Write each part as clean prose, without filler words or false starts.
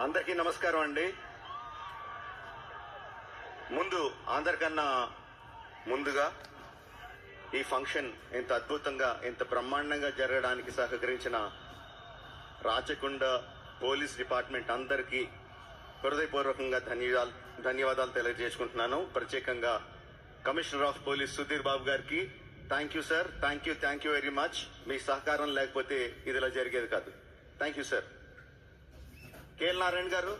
అందరికీ నమస్కారం అండి. అందరికన్నా ముందుగా ఈ ఫంక్షన్ ఇంత అద్భుతంగా ఇంత బ్రహ్మాండంగా జరగడానికి సహకరించిన రాచకొండ పోలీస్ డిపార్ట్మెంట్ అందరికీ హృదయపూర్వకంగా ధన్యవాదాలు తెలియజేసుకుంటున్నాను. ప్రత్యేకంగా commissioner of police Sudhir Babu గారికి thank you sir. Thank you very much. మీ సహకారం లేకపోతే ఇదిలా జరిగేది కాదు. Thank you sir. KL Narayana గారు,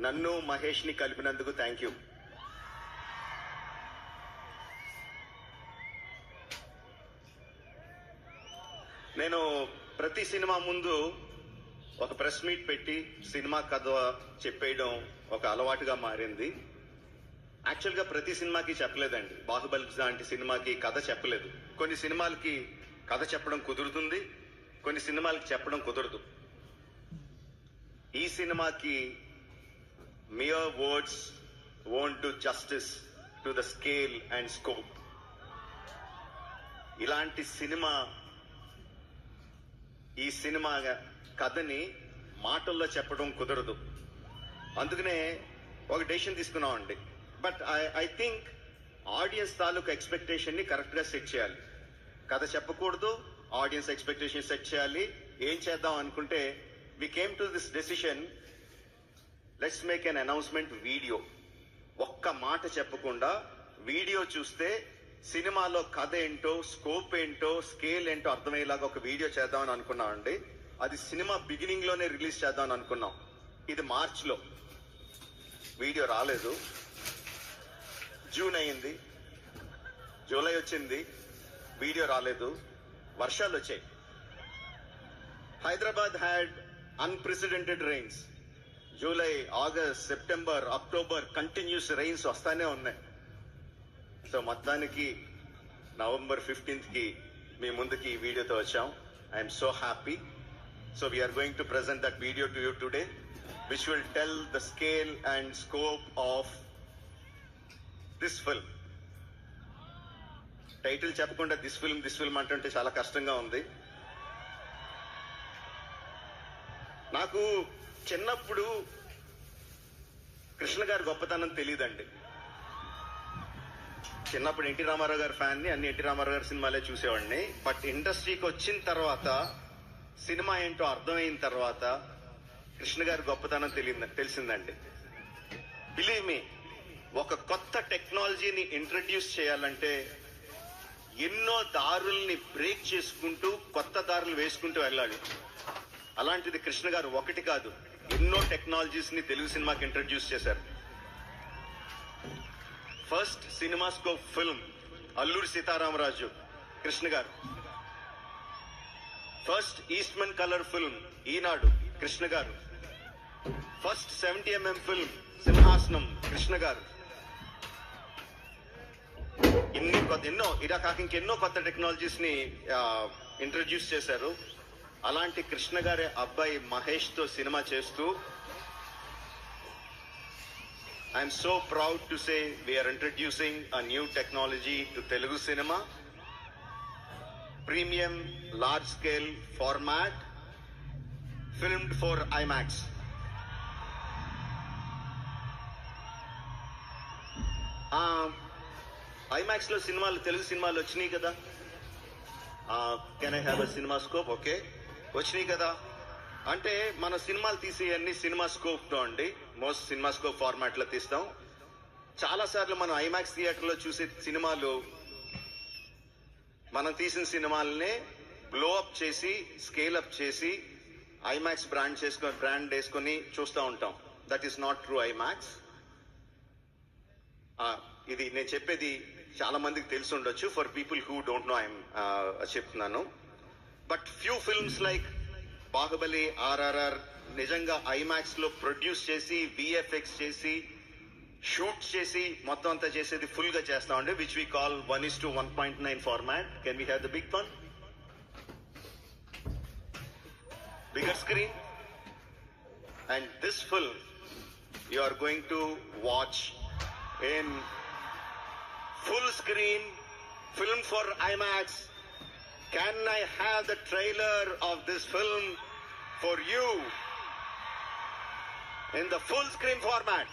నన్ను మహేష్ ని కలిపినందుకు థ్యాంక్ యూ. నేను ప్రతి సినిమా ముందు ఒక ప్రెస్ మీట్ పెట్టి సినిమా కథ చెప్పేయడం ఒక అలవాటుగా మారింది. యాక్చువల్గా ప్రతి సినిమాకి చెప్పలేదండి. బాహుబలి లాంటి సినిమాకి కథ చెప్పలేదు. కొన్ని సినిమాలకి కథ చెప్పడం కుదురుతుంది, కొన్ని సినిమాలకి చెప్పడం కుదరదు. ఈ సినిమాకి mere words won't do justice to the scale and scope. ఇలాంటి సినిమా, ఈ సినిమా కథని మాటల్లో చెప్పడం కుదరదు. అందుకనే ఒక డెసిషన్ తీసుకున్నామండి. బట్ ఐ థింక్ ఆడియన్స్ తాలూకు ఎక్స్పెక్టేషన్ ని కరెక్ట్ గా సెట్ చేయాలి. కథ చెప్పకూడదు, ఆడియన్స్ ఎక్స్పెక్టేషన్ సెట్ చేయాలి. ఏం చేద్దాం అనుకుంటే we came to this decision, let's make an announcement video. ఒక్క మాట చెప్పకుండా వీడియో చూస్తే సినిమాలో కథ ఏంటో, స్కోప్ ఏంటో, స్కేల్ ఏంటో అర్థమయ్యేలాగా ఒక వీడియో చేద్దామని అనుకున్నాం అండి. అది సినిమా బిగినింగ్ లోనే రిలీజ్ చేద్దామని అనుకున్నాం. ఇది మార్చ్ లో, వీడియో రాలేదు. జూన్ అయింది, జూలై వచ్చింది, వీడియో రాలేదు. వర్షాలు వచ్చాయి. Hyderabad had unprecedented rains. July, August, September, October continuous rains వస్తానే ఉన్నాయి. సో మొత్తానికి నవంబర్ 15th కి మీ ముందుకి ఈ వీడియోతో వచ్చాం. I'm so happy. So we're going to present that video to you today, which will tell the scale and scope of this film. Title చెప్పకుండా this film అంటుంటే చాలా కష్టంగా ఉంది. నాకు చిన్నప్పుడు కృష్ణ గారి గొప్పతనం తెలియదండి. చిన్నప్పుడు ఎన్టీ రామారావు గారి ఫ్యాన్ ని, అన్ని ఎన్టీ రామారావు గారి సినిమాలే చూసేవాడిని. బట్ ఇండస్ట్రీకి వచ్చిన తర్వాత, సినిమా ఏంటో అర్థమైన తర్వాత కృష్ణ గారి గొప్పతనం తెలిసిందండి. బిలీవ్ మీ, ఒక కొత్త టెక్నాలజీని ఇంట్రడ్యూస్ చేయాలంటే ఎన్నో దారుల్ని బ్రేక్ చేసుకుంటూ కొత్త దారులు వేసుకుంటూ వెళ్ళాలి. అలాంటిది కృష్ణ గారు ఒకటి కాదు, ఎన్నో టెక్నాలజీస్ ని తెలుగు సినిమాకి ఇంట్రడ్యూస్ చేశారు. First CinemaScope film Alluri Sitaramaraju Krishna గారు. ఫస్ట్ ఈస్ట్మన్ కలర్ ఫిల్మ్ ఈనాడు కృష్ణ గారు. ఫస్ట్ 70mm ఫిల్మ్ సింహాసనం కృష్ణ గారు. ఇలా కాక ఇంకెన్నో కొత్త టెక్నాలజీస్ ని ఇంట్రడ్యూస్ చేశారు. అలాంటి కృష్ణ గారి అబ్బాయి మహేష్ తో సినిమా చేస్తూ I'm so proud to say we're introducing a new technology to Telugu cinema. Premium large scale format, filmed for IMAX. IMAX లో సినిమాలు, తెలుగు సినిమాలు వచ్చినాయి కదా. Can I have a cinema scope? Okay, వచ్చినాయి కదా. అంటే మన సినిమాలు తీసే అన్ని సినిమా స్కోప్ తో అండి, మోస్ట్ సినిమా స్కోప్ ఫార్మాట్ లో తీస్తాం. చాలా సార్లు మనం ఐమాక్స్ థియేటర్ లో చూసే సినిమాలు, మనం తీసిన సినిమాలనే బ్లో అప్ చేసి, స్కేల్ అప్ చేసి, ఐమాక్స్ బ్రాండ్ వేసుకొని చూస్తూ ఉంటాం. That is not true IMAX. ఇది నేను చెప్పేది చాలా మందికి తెలిసి ఉండొచ్చు. For people who don't know I'm చెప్తున్నాను. But few films like Baahubali, RRR నిజంగా ఐమాక్స్ లో ప్రొడ్యూస్ చేసి, VFX చేసి, షూట్ చేసి, మొత్తం అంతా చేసేది ఫుల్ గా చేస్తామండి, which we call 1:1.9 format. Can we have the big one, bigger screen? And this film you are going to watch in full screen, film for IMAX. Can I have the trailer of this film for you in the full screen format.